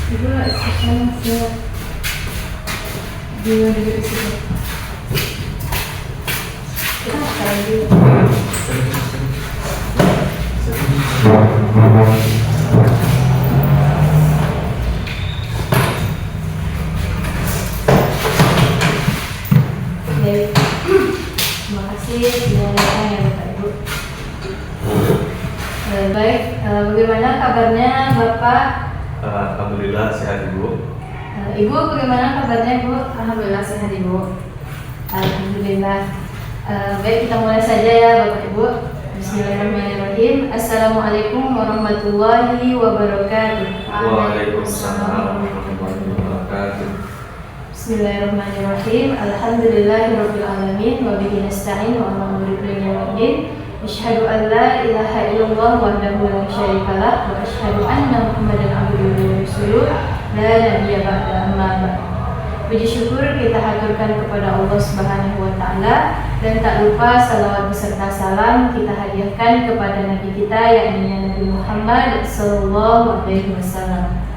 Ibu sekarang saya di situ. Kita makan dulu. Baik, terima kasih semuanya ya Bapak Ibu. Baik, bagaimana kabarnya Bapak? Alhamdulillah sehat Ibu. Ibu bagaimana kabarnya Ibu? Alhamdulillah sehat Ibu. Alhamdulillah. Baik, kita mulai saja ya Bapak Ibu. Bismillahirrahmanirrahim. Assalamualaikum warahmatullahi wabarakatuh. Waalaikumsalam warahmatullahi wabarakatuh. Bismillahirrahmanirrahim. Alhamdulillahirabbil alamin wa bihi nasta'in wa ala umuri dunya waddin. Asyhadu an la ilaha illallah wahdahu la syarikalah wa asyhadu anna Muhammadan abduhu wa rasuluh la nabiyya ba'da amma ba'd. Puji syukur kita haturkan kepada Allah Subhanahu wa taala dan tak lupa salawat beserta salam kita hadiahkan kepada nabi kita yakni Nabi Muhammad sallallahu alaihi wasallam.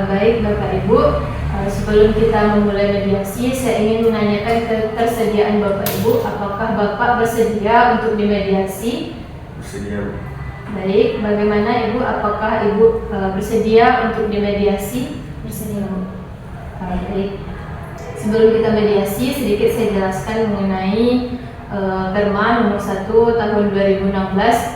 Baik Bapak Ibu, sebelum kita memulai mediasi, saya ingin menanyakan ketersediaan Bapak Ibu. Apakah Bapak bersedia untuk dimediasi? Bersedia. Baik, bagaimana Ibu? Apakah Ibu bersedia untuk dimediasi? Bersedia. Baik. Sebelum kita mediasi, sedikit saya jelaskan mengenai Perma nomor 1 tahun 2016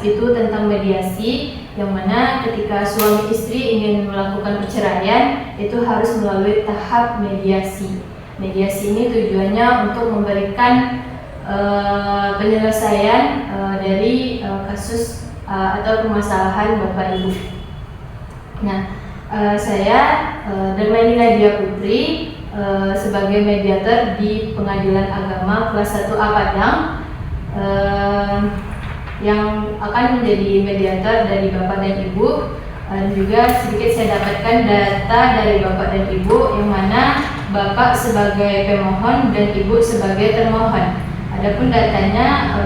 itu tentang mediasi, yang mana ketika suami istri ingin melakukan perceraian itu harus melalui tahap mediasi. Mediasi ini tujuannya untuk memberikan penyelesaian dari kasus atau permasalahan Bapak Ibu. Nah, saya Darmaini Nadia Putri sebagai mediator di Pengadilan Agama kelas 1A Padang yang akan menjadi mediator dari Bapak dan Ibu. Juga sedikit saya dapatkan data dari Bapak dan Ibu, yang mana Bapak sebagai pemohon dan Ibu sebagai termohon. Adapun datanya,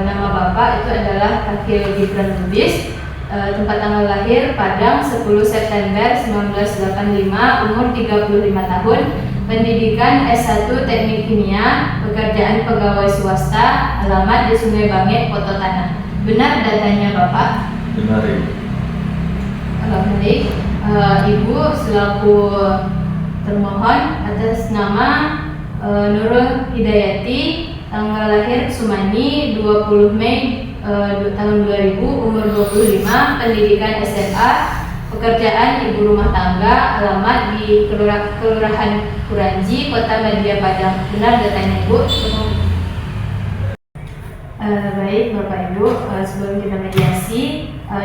nama Bapak itu adalah Kakil Gibran Lubis, tempat tanggal lahir Padang 10 September 1985, umur 35 tahun, pendidikan S1 Teknik Kimia, pekerjaan pegawai swasta, alamat di Sungai Bangit, Poto Tanah. Benar datanya Bapak? Benar Ibu. Baik, Ibu selaku termohon atas nama Nurul Hidayati, tanggal lahir Sumani 20 Mei tahun 2000, umur 25, pendidikan SMA, pekerjaan ibu rumah tangga, alamat di Kelurahan Kuranji, Kota Madia Padang. Benar datanya Ibu? Baik Bapak Ibu, sebelum kita mediasi,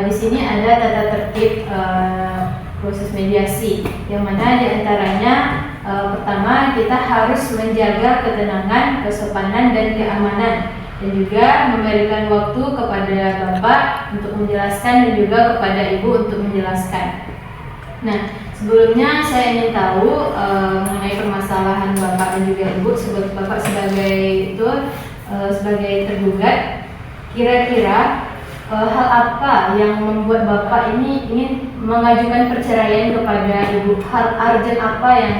di sini ada tata tertib proses mediasi, yang mana diantaranya pertama kita harus menjaga ketenangan, kesopanan dan keamanan, dan juga memberikan waktu kepada Bapak untuk menjelaskan dan juga kepada Ibu untuk menjelaskan. Nah, sebelumnya saya ingin tahu mengenai permasalahan Bapak dan juga Ibu, Bapak sebagai sebagai tergugat, kira-kira hal apa yang membuat Bapak ini ingin mengajukan perceraian kepada Ibu? Hal urgent apa yang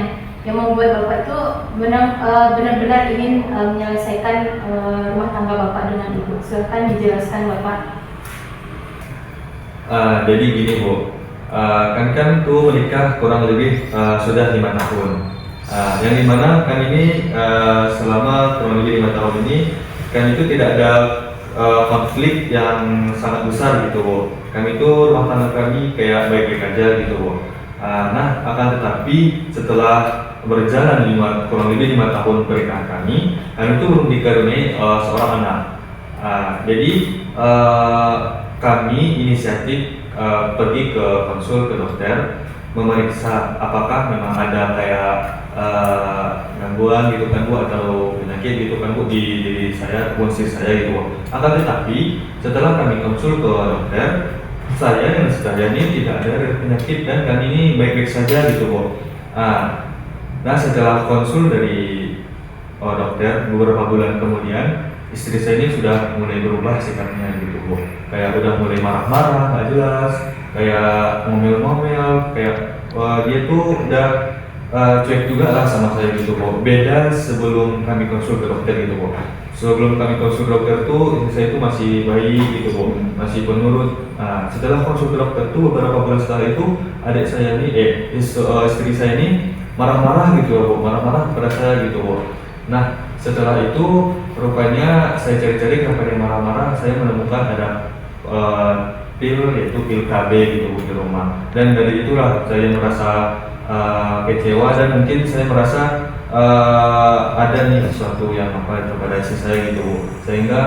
membuat Bapak itu benar-benar ingin menyelesaikan rumah tangga Bapak dengan Ibu? Silakan dijelaskan Bapak. Jadi gini Bu, kan tuh menikah kurang lebih sudah 5 tahun. Yang dimana kan ini selama kurang lebih 5 tahun ini kan itu tidak ada konflik yang sangat besar gitu Bu. Kami itu rumah tangga kami kayak baik-baik aja gitu Bu. Nah, akan tetapi setelah berjalan kurang lebih 5 tahun pernikahan kami itu belum dikaruniai seorang anak. Jadi kami inisiatif pergi ke konsul ke dokter, memeriksa apakah memang ada kayak gangguan gitu kan Bu, atau penyakit gitu kan Bu di diri saya ataupun istri saya gitu Bu. Akan tetapi setelah kami konsul ke dokter, saya dan istri ini tidak ada penyakit dan kami ini baik-baik saja gitu Bu. Nah, setelah konsul dari dokter beberapa bulan kemudian, istri saya ini sudah mulai berubah sikapnya gitu Bu. Kayak udah mulai marah-marah, nggak jelas, kayak ngomel-ngomel, kayak dia tuh udah cuek juga lah sama saya gitu Bu. Beda sebelum kami konsul ke dokter gitu Bu. Sebelum kami konsul ke dokter tuh istri saya tuh masih baik gitu Bu, masih penurut. Nah, setelah konsul ke dokter tuh beberapa bulan setelah itu adik saya nih, istri saya ini marah-marah gitu Bu, marah-marah kepada saya gitu Bu. Nah, setelah itu rupanya saya cari-cari kenapa dia marah-marah, saya menemukan ada pil, yaitu pil KB gitu Bu di rumah. Dan dari itulah saya merasa kecewa dan mungkin saya merasa ada nih sesuatu yang kepada istri saya gitu Bu. Sehingga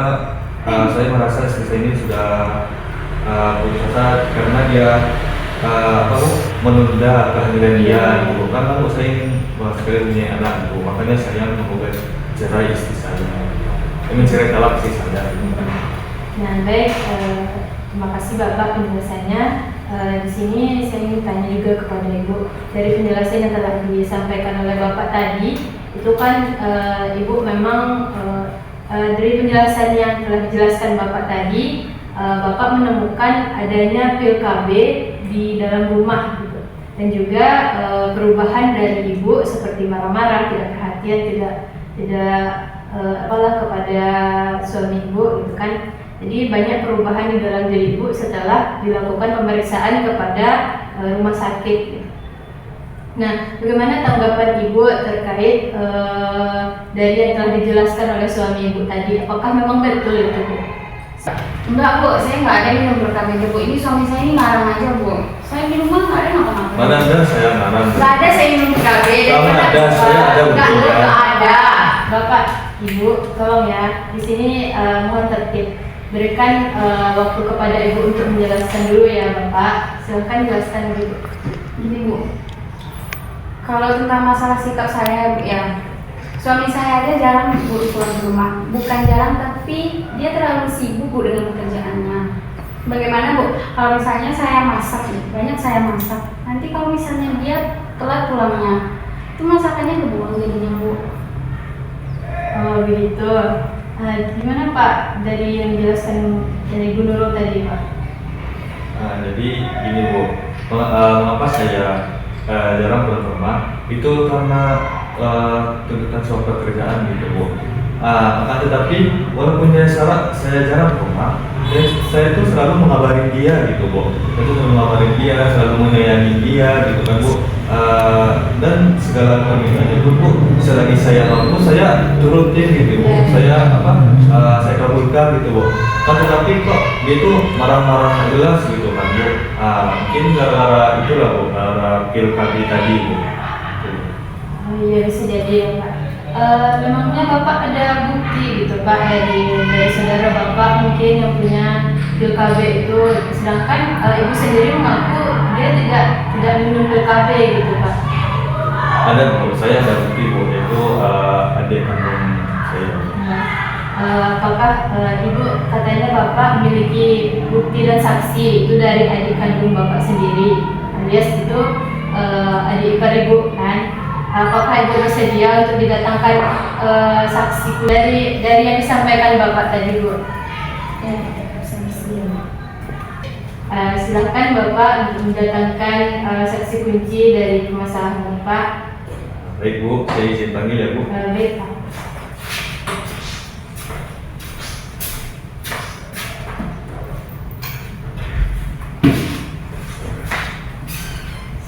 saya merasa istri saya ini sudah putus asa karena dia menunda kehamilan dia gitu. Karena saya ingin sekali punya anak gitu. Makanya saya menggugat cerai istri saya. Mencerai talak istri saya. Nah baik, terima kasih Bapak penjelasannya. Di sini saya ingin tanya juga kepada Ibu, dari penjelasan yang telah disampaikan oleh Bapak tadi, itu kan Ibu memang dari penjelasan yang telah dijelaskan Bapak tadi, Bapak menemukan adanya pil KB di dalam rumah gitu. Dan juga perubahan dari Ibu seperti marah-marah, tidak perhatian, tidak apalah kepada suami Ibu gitu kan. Jadi banyak perubahan di dalam diri Ibu setelah dilakukan pemeriksaan kepada rumah sakit. Nah, bagaimana tanggapan Ibu terkait dari yang telah dijelaskan oleh suami Ibu tadi? Apakah memang betul itu Bu? Enggak Bu, saya nggak ada minum pil KB Bu. Ini suami saya ini marah aja Bu. Saya di rumah nggak ada ngapa-ngapain. Mana ada saya marah? Nggak ada saya minum pil KB. Kalau ada saya ada buktinya. Nggak ada. Bapak, Ibu, tolong ya. Di sini mohon tertib. Berikan waktu kepada Ibu untuk menjelaskan dulu ya Bapak. Silakan jelaskan dulu. Ini Bu, kalau tentang masalah sikap saya ya, suami saya aja jarang Bu pulang ke rumah. Bukan jarang, tapi dia terlalu sibuk Bu dengan pekerjaannya. Bagaimana Bu, kalau misalnya saya masak nih, banyak saya masak, nanti kalau misalnya dia telat pulangnya, itu masakannya kebuang jadinya Bu. Oh begitu. Gimana Pak dari yang dijelaskan dari Ibu Nurul tadi Pak? Jadi gini Bu, mengapa saya jarang pulang ke rumah? Itu karena tuntutan suatu pekerjaan gitu Bu. Akan tetapi walaupun saya jarang ke rumah, saya itu selalu mengabarin dia gitu Bu. Itu mengabarin dia, selalu menyayangi dia gitu kan Bu. Dan segala permintaannya Bu, selagi saya mampu saya turutin gitu Bu. Saya kabulkan gitu Bu. Kan tetapi kok dia itu marah-marah jelas gitu kan Bu. Mungkin gara-gara itulah Bu, gara-gara pil KB tadi Bu. Oh iya bisa jadi ya Pak. Memangnya Bapak ada bukti gitu Pak dari saudara Bapak mungkin yang punya pil KB itu, sedangkan Ibu sendiri mengaku dia tidak minum pil KB gitu Pak. Ada Bu, saya ada bukti Bu, yaitu adik kandung saya. Apakah Ibu katanya Bapak memiliki bukti dan saksi itu dari adik kandung Bapak sendiri, alias itu adik ipar Ibu kan? Apakah Ibu bersedia untuk didatangkan saksi dari yang disampaikan Bapak tadi Bu? Ya, saksi. Silakan Bapak untuk mendatangkan saksi kunci dari permasalahan Bapak. Baik Bu, saya izin panggil ya Bu. Baik Pak.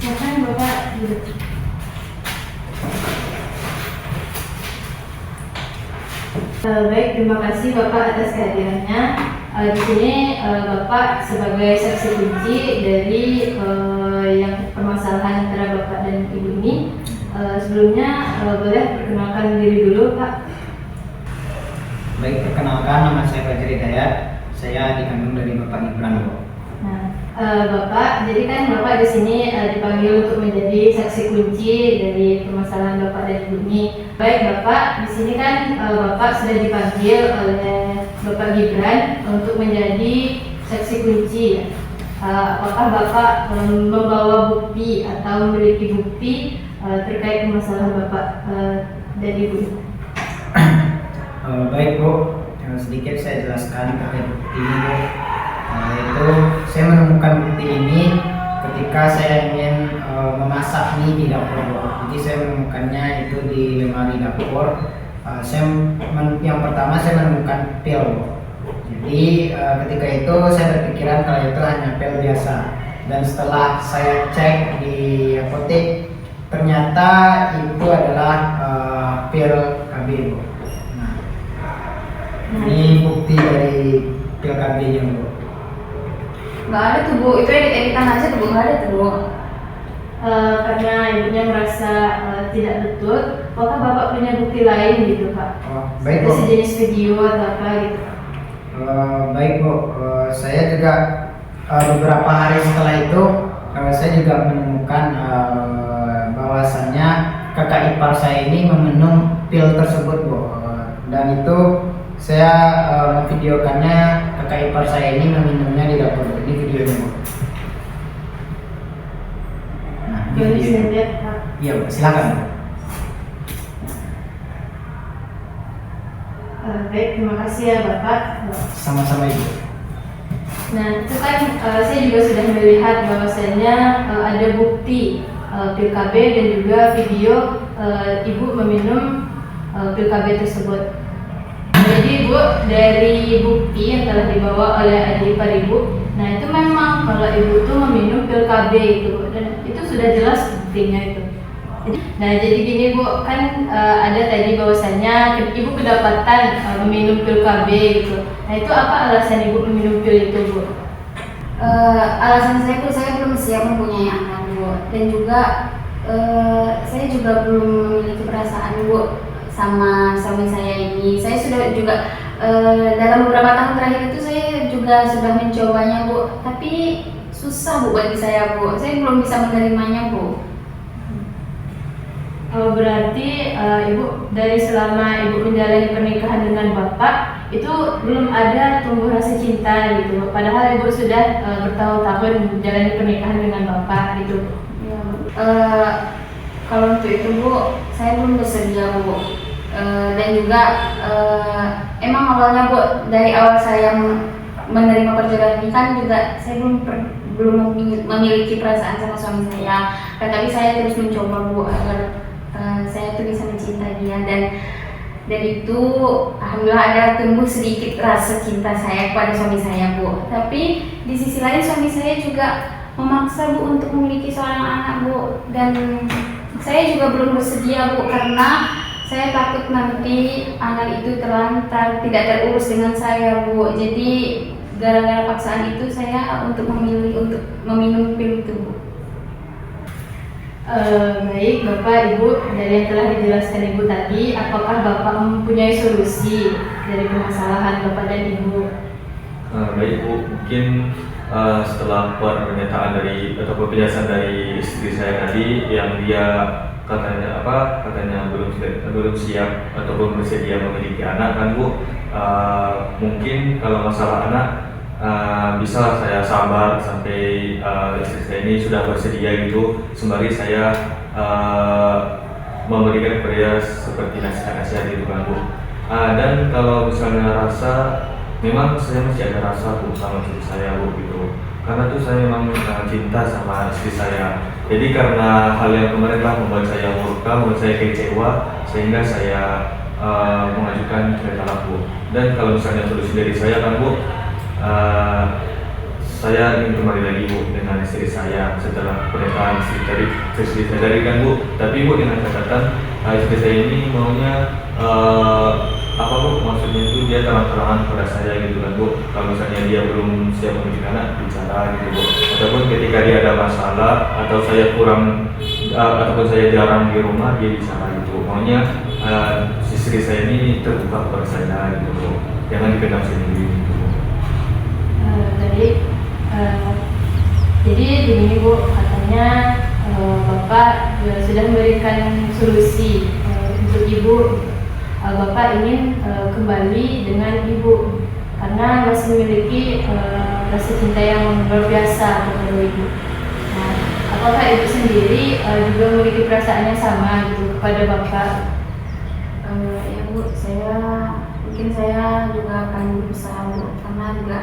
Silakan Bapak duduk. Baik, terima kasih Bapak atas kehadirannya. Di sini Bapak sebagai saksi kunci dari yang permasalahan antara Bapak dan Ibu ini. Sebelumnya boleh perkenalkan diri dulu Pak. Baik, perkenalkan nama saya Fajar Hidayat. Saya dikandung dari Bapak Gibran Bu. Nah, Bapak, jadi kan Bapak di sini dipanggil untuk menjadi saksi kunci dari permasalahan Bapak dan Ibu ini. Baik Bapak, di sini kan Bapak sudah dipanggil oleh Bapak Gibran untuk menjadi saksi kunci. Apakah Bapak membawa bukti atau memiliki bukti terkait permasalahan Bapak dan Ibu? Baik Bu, sedikit saya jelaskan terkait bukti ini Bu. Yaitu saya menemukan bukti ini ketika saya ingin memasak mie di dapur, Bu. Jadi saya menemukannya itu di lemari dapur. Yang pertama saya menemukan pil, Bu. Jadi ketika itu saya berpikiran kalau itu hanya pil biasa. Dan setelah saya cek di apotek, ternyata itu adalah pil KB, Bu. Nah, ini bukti dari pil KB-nya, Bu. Nggak ada tuh Bu, itu editan aja tuh Bu, nggak ada tuh Bu. Karena ibunya merasa tidak betul, apakah bapak punya bukti lain gitu Pak? Oh, baik, Bu. Sejenis video atau apa gitu? Baik, Bu. Saya juga beberapa hari setelah itu saya juga menemukan bahwasannya kakak ipar saya ini meminum pil tersebut, Bu. Dan itu saya memvideokannya, kakak ipar saya ini meminumnya di dapur. Ini videonya, Bu. Nah, ini Boleh videonya. saya lihat Pak? Iya, Bu. Silakan, Bu. Baik, terima kasih ya Bapak. Sama-sama, Ibu. Nah, itu kan saya juga sudah melihat bahwasanya ada bukti pil KB dan juga video ibu meminum pil KB tersebut. Jadi Bu, dari bukti yang telah dibawa oleh adik ipar ibu, nah itu memang kalau ibu tuh meminum pil KB itu, Bu, dan itu sudah jelas buktinya itu. Nah jadi gini Bu, kan ada tadi bahwasanya ibu kedapatan meminum pil KB gitu. Nah itu apa alasan ibu meminum pil itu Bu? Alasan saya Bu, saya belum siap mempunyai anak Bu, dan juga saya juga belum memiliki perasaan Bu sama suami saya ini. Saya sudah juga dalam beberapa tahun terakhir itu saya juga sudah mencobanya Bu, tapi susah Bu bagi saya Bu. Saya belum bisa menerimanya Bu. Oh, berarti ibu dari selama ibu menjalani pernikahan dengan bapak itu belum ada tumbuh rasa cinta gitu. Padahal ibu sudah bertahun-tahun menjalani pernikahan dengan bapak gitu. Ya, kalau untuk itu Bu, saya belum bersedia Bu. Dan juga emang awalnya Bu, dari awal saya menerima perjodohan ini kan juga saya belum memiliki perasaan sama suami saya. Tetapi saya terus mencoba Bu agar saya tuh bisa mencintai dia, dan itu alhamdulillah ada tumbuh sedikit rasa cinta saya kepada suami saya Bu. Tapi di sisi lain suami saya juga memaksa Bu untuk memiliki seorang anak Bu, dan saya juga belum bersedia Bu karena saya takut nanti anak itu terlantar, tidak terurus dengan saya Bu. Jadi gara-gara paksaan itu saya untuk memilih untuk meminum pil itu Bu. Baik Bapak Ibu, dari yang telah dijelaskan Ibu tadi, apakah Bapak mempunyai solusi dari permasalahan Bapak dan Ibu? Baik Bu, mungkin setelah pernyataan dari atau penjelasan dari istri saya tadi yang dia katanya belum siap atau belum bersedia memiliki anak kan Bu, mungkin kalau masalah anak bisa saya sabar sampai istri saya ini sudah bersedia gitu, sembari saya memberikan kepada dia seperti nasihat-nasihat gitu kan Bu. Dan kalau misalnya rasa, memang saya masih ada rasa Bu sama istri saya Bu gitu, karena tuh saya memang cinta sama istri saya. Jadi karena hal yang kemarin lah membuat saya murka, membuat saya kecewa, sehingga saya mengajukan cerai talak Bu. Dan kalau misalnya solusi dari saya kan Bu, saya ingin kembali lagi Bu dengan istri saya setelah pernikahan istri saya tadi kan Bu. Tapi Bu dengan catatan istri saya ini maunya apa Bu, maksudnya itu dia terang-terangan pada saya gitu kan Bu. Kalau misalnya dia belum siap memiliki anak, bicara gitu Bu. Ataupun ketika dia ada masalah atau saya kurang ataupun saya jarang di rumah, dia bicara gitu. Maunya istri saya ini terbuka kepada saya gitu Bu, jangan dipendam sendiri gitu Bu. Jadi begini Bu, katanya Bapak sudah memberikan solusi untuk Ibu. Bapak ingin kembali dengan Ibu karena masih memiliki rasa cinta yang luar biasa kepada Ibu. Nah, apakah Ibu sendiri juga memiliki perasaan yang sama gitu kepada Bapak? Ya Bu, mungkin saya juga akan berusaha Bu, karena juga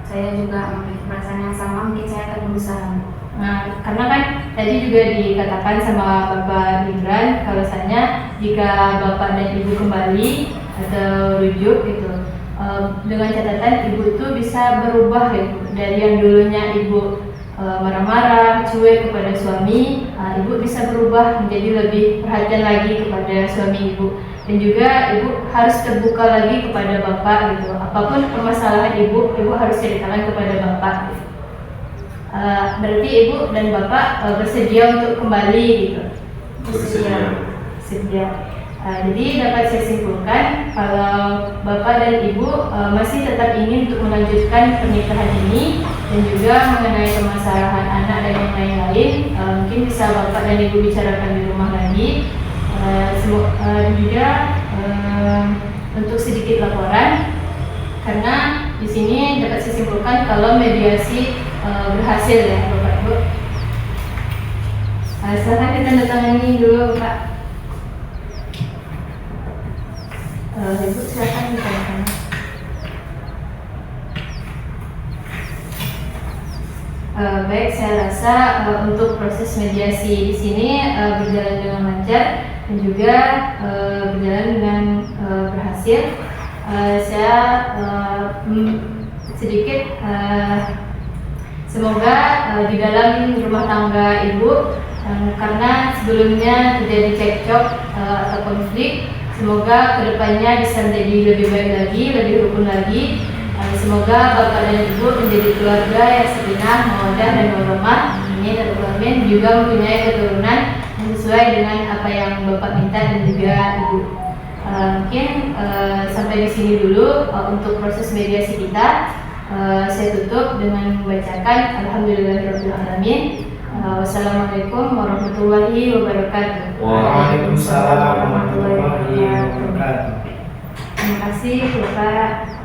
saya juga memiliki perasaan yang sama, mungkin saya akan berusaha. Nah, karena kan tadi juga dikatakan sama Bapak Gibran kalau misalnya jika Bapak dan Ibu kembali atau rujuk gitu, dengan catatan Ibu tuh bisa berubah gitu. Dari yang dulunya Ibu marah-marah, cuek kepada suami, Ibu bisa berubah menjadi lebih perhatian lagi kepada suami Ibu. Dan juga Ibu harus terbuka lagi kepada Bapak gitu. Apapun permasalahan Ibu harus ceritakan kepada Bapak gitu. Berarti Ibu dan Bapak bersedia untuk kembali gitu. Bersedia. Jadi dapat saya simpulkan kalau Bapak dan Ibu masih tetap ingin untuk melanjutkan pernikahan ini, dan juga mengenai permasalahan anak dan yang lain-lain, mungkin bisa Bapak dan Ibu bicarakan di rumah lagi. Dan juga untuk sedikit laporan, karena di sini dapat saya simpulkan kalau mediasi berhasil ya Bapak Ibu. Silakan ditandatangani dulu Pak. Ibu silakan ditandatangani. Baik, saya rasa untuk proses mediasi di sini berjalan dengan lancar dan juga berjalan dengan berhasil. Saya sedikit semoga di dalam rumah tangga Ibu, karena sebelumnya terjadi cekcok atau konflik, semoga kedepannya bisa menjadi lebih baik lagi, lebih rukun lagi. Semoga Bapak dan Ibu menjadi keluarga yang sakinah, mawaddah dan warahmah, amin, juga mempunyai keturunan yang sesuai dengan apa yang Bapak minta dan juga Ibu. Mungkin sampai di sini dulu untuk proses mediasi kita. Saya tutup dengan membacakan Alhamdulillahirrahmanirrahim. Wassalamualaikum warahmatullahi wabarakatuh. Waalaikumsalam warahmatullahi wabarakatuh. Terima kasih Bapak.